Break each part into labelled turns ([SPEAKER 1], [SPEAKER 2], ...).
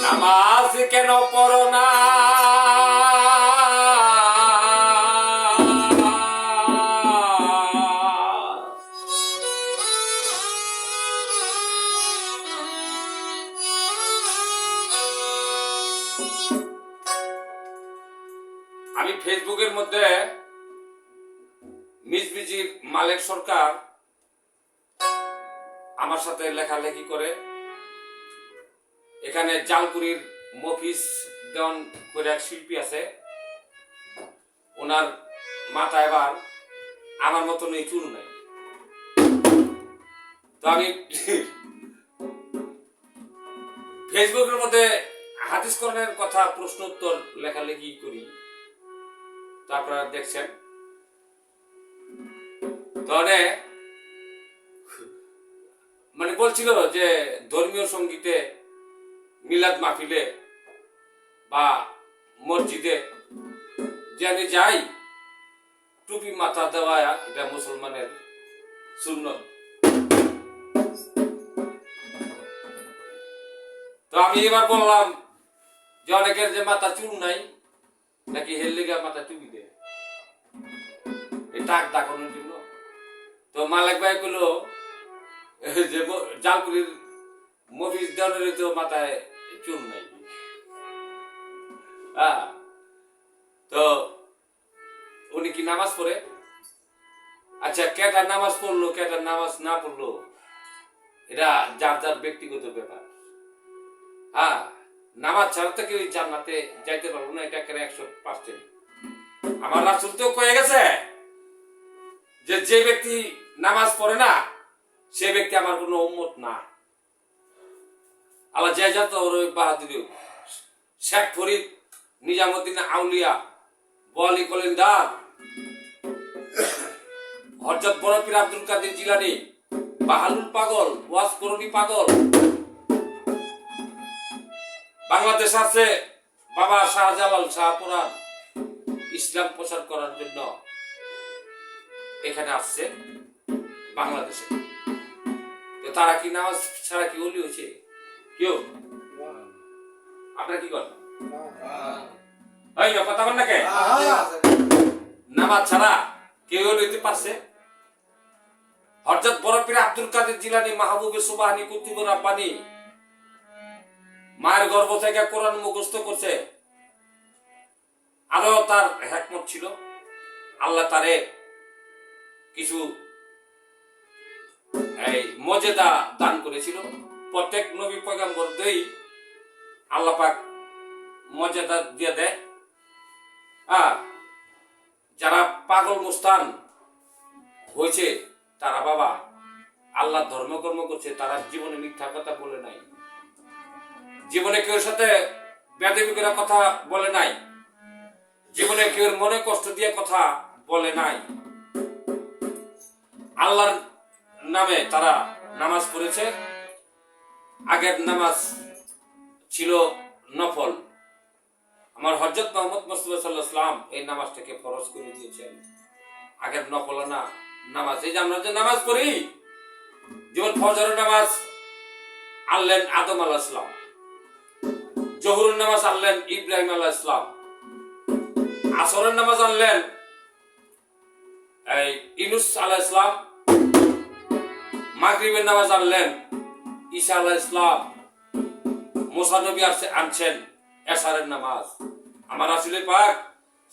[SPEAKER 1] নামাজ কেন পড়ো না? আমি ফেসবুকের মধ্যে মিজবিজির মালেক সরকার আমার সাথে লেখালেখি করে, এখানে জালকুড়ির মফিজ দেওয়ান করে এক শিল্পী আছে, ওনার মাথায় এবার আমার মতন এই চুল নাই। তো আমি ফেসবুকের মধ্যে হাদিস কোরআনের কথা প্রশ্ন উত্তর লেখালেখি করি, তো আপনারা দেখছেন। তাহলে মানে বলছিল যে ধর্মীয় সঙ্গীতে, মিলাদ মাহফিলে বা মসজিদে যে আমি যাই, টুপি মাথা দেওয়া এটা মুসলমানের সুন্নত। তো আমি এবার বললাম যে অনেকের যে মাথা চুল নাই, নাকি হেললিগা মাথা টুপি দেয় এই টাক দেখানোর জন্য। তো মালিক ভাই বললো যে জালকুড়ির মফিজ দেওয়ানের তো মাথায় চুল নাই। তো উনি কি নামাজ পড়ে? আচ্ছা, কেটার নামাজ পড়লো কেটার নামাজ না পড়লো এটা যার যার ব্যক্তিগত ব্যাপার। নামাজ ছাড়া তো কেউ জান্নাতে যাইতে পারবো না, এটা কেন 100%। আমার রাসূল তো কয়ে গেছে যে যে ব্যক্তি নামাজ পড়ে না সে ব্যক্তি আমার কোনো উম্মত না। আল্লাহ যাই যা তো বাহাদুর শেখ ফরিদ, নিজামুদ্দিন আউলিয়া, বলি কলিন্দার, হযরত বড় পীর আব্দুল কাদের জিলানী, বাহালুল পাগল, ওয়াজ করণী পাগল, বাংলাদেশ আছে বাবা শাহজালাল শাহপুরান, ইসলাম প্রচার করার জন্য এখানে আসছে বাংলাদেশে। তো তারা কি নামাজ ছাড়া কি ওলি হয়েছে কেউ? আপনারা কি করেন? কথা বল না কে? নামাজ ছাড়া কেউ ওলি হইতে পারছে? হযরত বড় পীর আব্দুল কাদের জিলানী, মাহবুবে সুবহানী, কুতুবে রাব্বানী মায়ের গর্ভ থেকে কোরআন মুখস্থ করছে। আরো তার হিকমত ছিল, আল্লাহ তারে কিছু মর্যাদা দান করেছিল। প্রত্যেক নবী পয়গম্বরদেরই আল্লাহ পাক মর্যাদা দিয়ে দেয়। যারা পাগল মুস্তান হয়েছে তারা বাবা আল্লাহ ধর্মকর্ম করছে, তারা জীবনে মিথ্যা কথা বলে নাই, জীবনে কেউ সাথে বেয়াদবি করে কথা বলে নাই, জীবনে কেউ মনে কষ্ট দিয়ে কথা বলে নাই। আল্লাহর নামে তারা নামাজ পড়েছে। আগের নামাজ ছিল নফল। আমার হযরত মুহাম্মদ মুস্তাফা সাল্লাল্লাহু আলাইহি ওয়াসাল্লাম এই নামাজটাকে ফরজ করে দিয়েছেন। আগের নফল না নামাজ, এই যে আমরা যে নামাজ পড়ি, যেমন ফজরের নামাজ আনলেন আদম আলাইহিস সালাম, জোহরের নামাজ আনলেন ইব্রাহিম আলাইহিস সালাম, আসরের নামাজ আনলেন ইউনূস আলাইহিস সালাম, মাগরিবের নামাজ আনলেন ঈসা আলাইহিস সালাম, মুসা নবী আনছেন এশারের নামাজ। আমার রাসূল পাক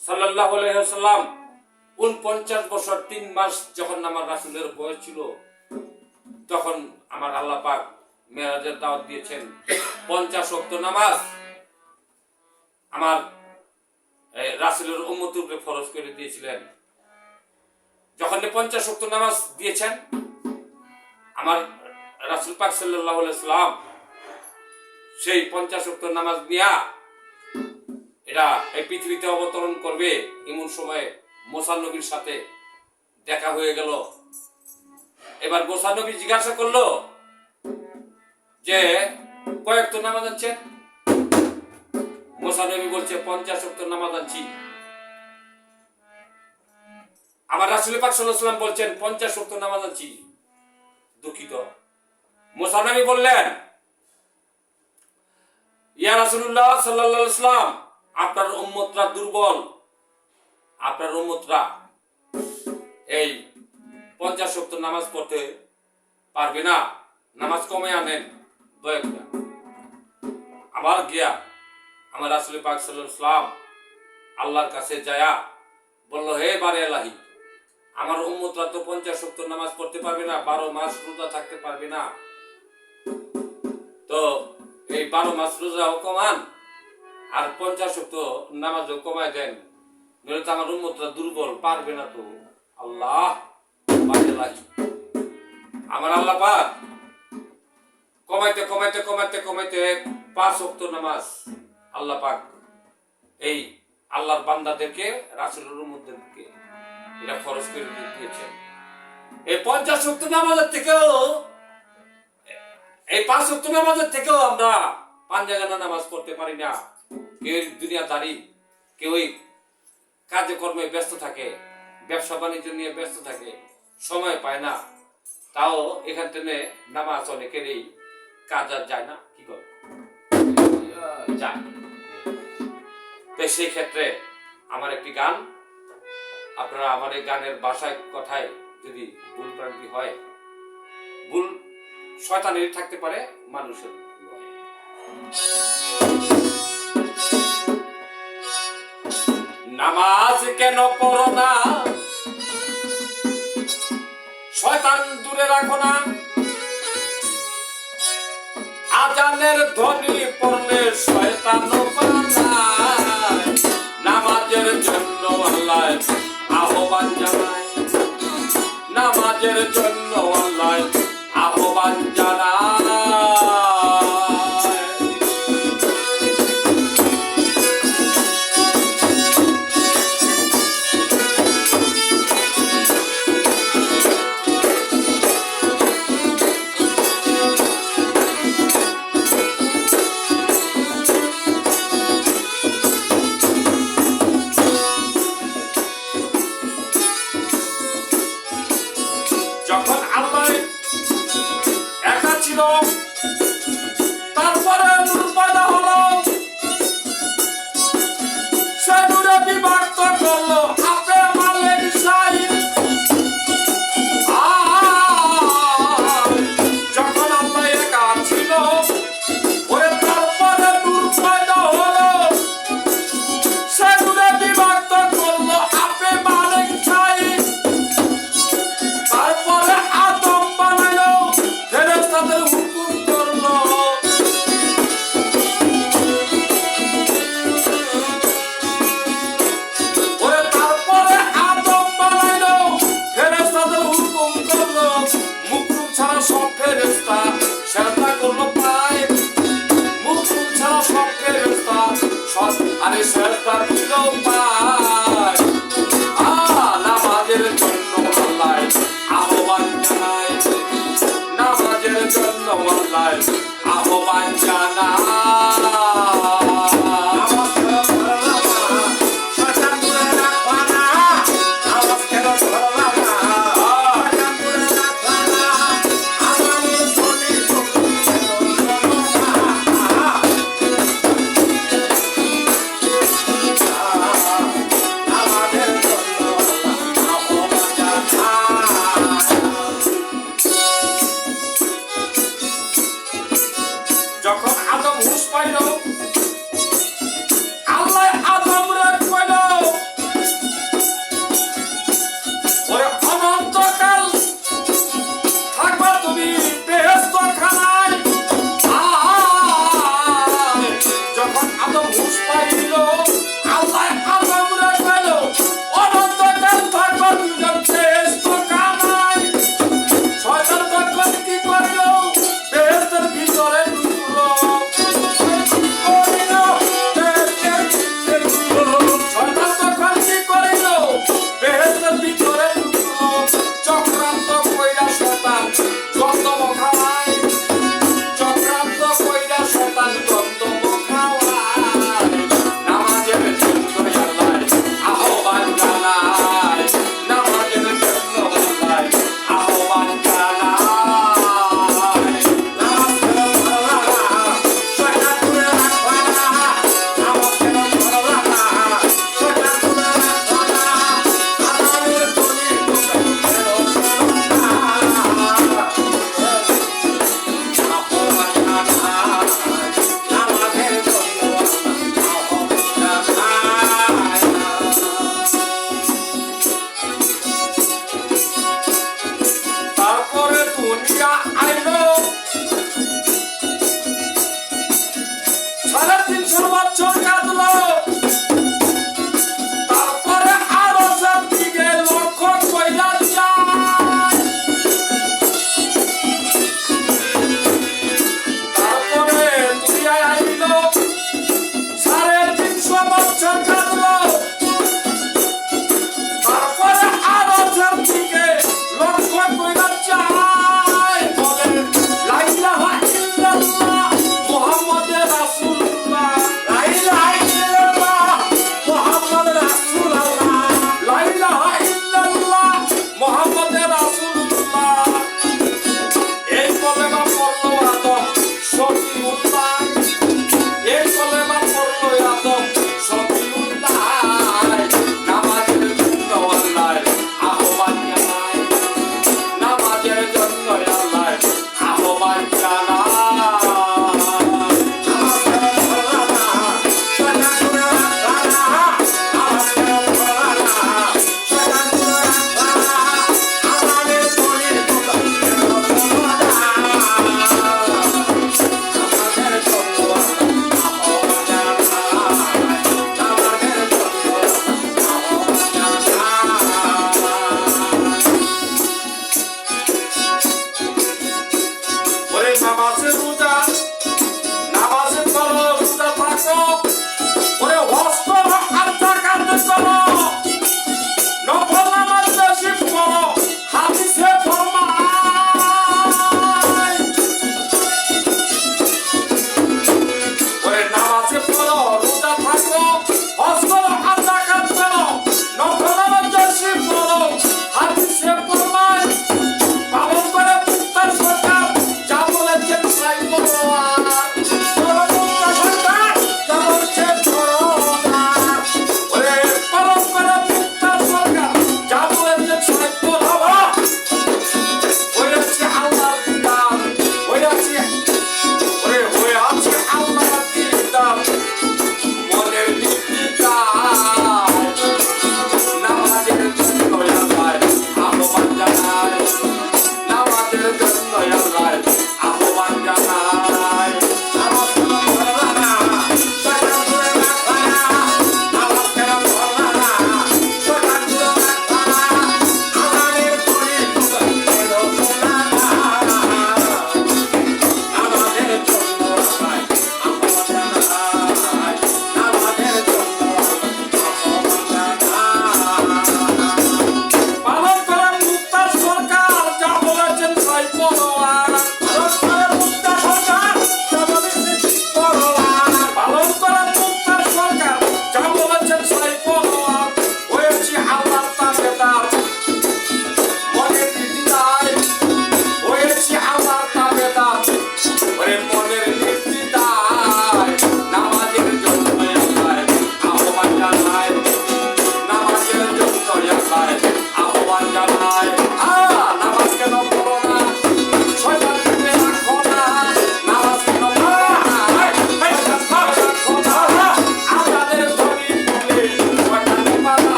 [SPEAKER 1] সাল্লাল্লাহু আলাইহি ওয়াসাল্লাম 49 বছর 3 মাস যখন আমার রাসূলের বয়স ছিল, তখন আমার আল্লাহ পাক মেরাজের দাওয়াত দিয়েছেন। 50 ওয়াক্ত নামাজ আমার রাসূলের উম্মতের উপরে ফরজ করে দিয়েছিলেন। যখন 50 ওয়াক্ত নামাজ দিয়েছেন, আমার রাসূল পাক সাল্লাল্লাহু আলাইহি ওয়াসাল্লাম সেই 50 ওয়াক্ত নামাজ নিয়া এটা এই পৃথিবীতে অবতরণ করবে, এমন সময়ে মুসা নবীর সাথে দেখা হয়ে গেল। এবার মুসা নবী জিজ্ঞাসা করলো যে কয়েক তো নামাজ আনছেন? মুসা নবী বলছে 50 ওয়াক্ত নামাজ আনছি। আমার রাসূল পাক সাল্লাল্লাহু আলাইহি ওয়াসাল্লাম বলছেন 50 ওয়াক্ত নামাজ আনছি। দুঃখিত। মুসা নবী বললেন ইয়া রাসূলুল্লাহ সাল্লাল্লাহু আলাইহি ওয়াসাল্লাম, আপনার উম্মতরা দুর্বল, আপনার উম্মতরা এই 50 ওয়াক্ত নামাজ পড়তে পারবে না, নামাজ কমে আনেন দয়া করে। আবার গিয়া আমার রাসূল পাক সাল্লাল্লাহু আলাইহি ওয়াসাল্লাম আল্লাহর কাছে যায়া বলল, হে বারে এলাহি, আমার উম্মতরা তো 50 ওয়াক্ত নামাজ পড়তে পারবে না, 12 মাস রোজা থাকতে পারবে না, তো এই 12 মাস রোজাও কমান আর 50 ওয়াক্ত নামাজও কমায় দেন, নইলে তো আমার উম্মতরা দুর্বল, পারবে না তো। আল্লাহ বারে এলাহি, আমার আল্লাহ পাক কমাইতে কমাইতে কমাইতে কমাইতে 5 ওয়াক্ত নামাজ আল্লাহ পাক এই আল্লাহর বান্দাদেরকে, রাসূলের উম্মতদেরকে এটা ফরজ করে দিয়েছেন। এই 50 ওয়াক্ত নামাজের থেকেও, এই 5 ওয়াক্ত নামাজের থেকেও আমরা 5 জায়গায় নামাজ পড়তে পারি না। কেউ দুনিয়াদারি, কেউ কাজে কর্মে ব্যস্ত থাকে, ব্যবসা বাণিজ্য নিয়ে ব্যস্ত থাকে, সময় পায় না, তাও এখান থেকে নামাজ অনেকেরই কাজ আর যায় না, কি করে যায়। তো সেই ক্ষেত্রে আমার একটি গান, আপনারা আমার এই গানের ভাষায় কথায় যদি ভুল ভ্রান্তি হয়, ভুল শয়তানের থাকতে পারে, মানুষের নয়। নামাজ কেন পড়ো না, শয়তান দূরে রাখো না, আজানের ধ্বনি পড়লে শয়তানও পালায়, নামাজের জন্য আল্লাহ আহ্বান জানায়, নামাজের জন্য আল্লাহ আহ্বান জানায়। যখন আল্লাহ একা ছিল, তারপরে নূর পয়দা হলো, সে নূরে বিভক্ত করলো আপে মালের শাইন। যখন আল্লাহ একা ছিল, ওরে তারপরে নূর পয়দা হলো, সে নূরে বিভক্ত করলো আপে মালের শাইন। তারপরে আদম বানাইলো, ফেরেশতাদের হুকুম করলো, ওরে তারপরে আদম বানাইলো, ফেরেশতাদের হুকুম করলো, মুকরুম ছাড়া সব ফেরেশতা সেজদা করলো পায়, মুকরুম ছাড়া সব ফেরেশতা আরে সেজদা দিল পায়। নামাজের জন্য আল্লাহ আহ্বান জানায়, নামাজের জন্য আল্লাহ আহ্বান জানায়। যখন আদম হুঁশ পাইল,